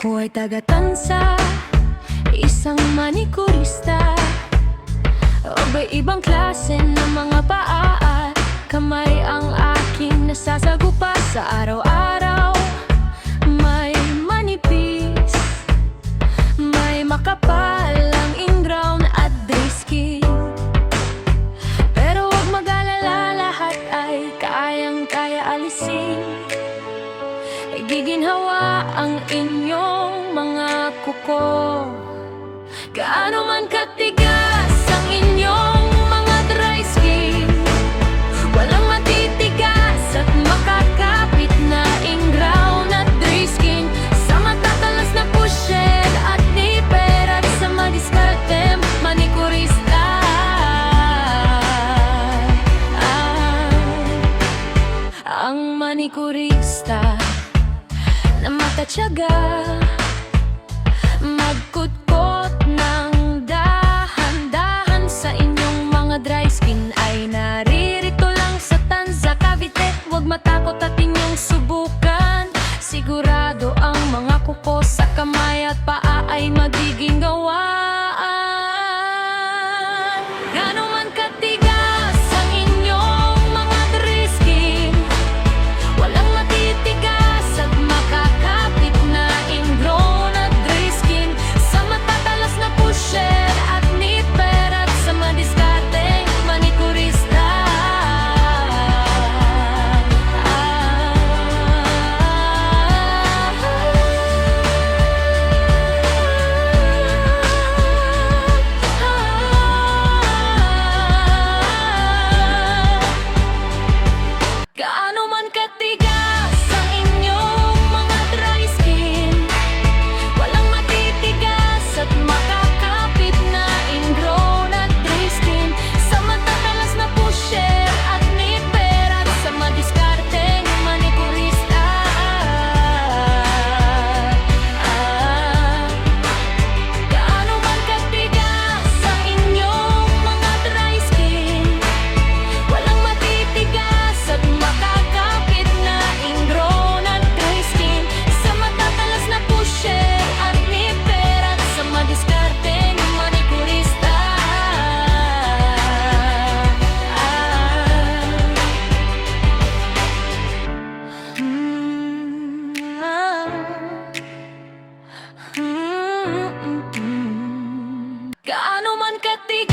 Ako ay taga-tansa, isang manikurista. Iba-ibang klase ng mga paa at kamay ang aking nasasagupa sa araw-araw. May manipis, may makapal ang ingrown at dry skin. Pero huwag mag-alala, lahat ay kayang-kaya alisin. Giginhawa ang inyong mga kuko. Gaano man katigas ang inyong mga dry skin, walang matitigas at makakapit na ingrown at dry skin. Sa matatalas na pushed at nipper at sa madiskarte manikurista. Ang manikurista na matatyaga, magkutkot ng dahan-dahan sa inyong mga dry skin, ay naririto lang sa Tanza, Cavite. Huwag matakot at inyong subukan. Sigurado ang mga kuko sa kamay at paa ay magiging gawaan. Gaano man katigas ang inyong mga dry skin, walang matitigas at makakapit na ingrown at dry skin. Sa matatalas na pushed at nipper at sa madiskarte manikurista. Gaano man katigas ang inyong mga dry skin, walang matitigas at makakapit na ingrown at dry skin. Sa matatalas na pusher at nipper at sa madiskarte manikurista. Gaano man katigas ang inyong mga dry skin, walang matitigas at makakapit na ingrown at dry skin. Sa matatalas na pusher at nipper at sa madiskarte manikurista. Gaano man katigas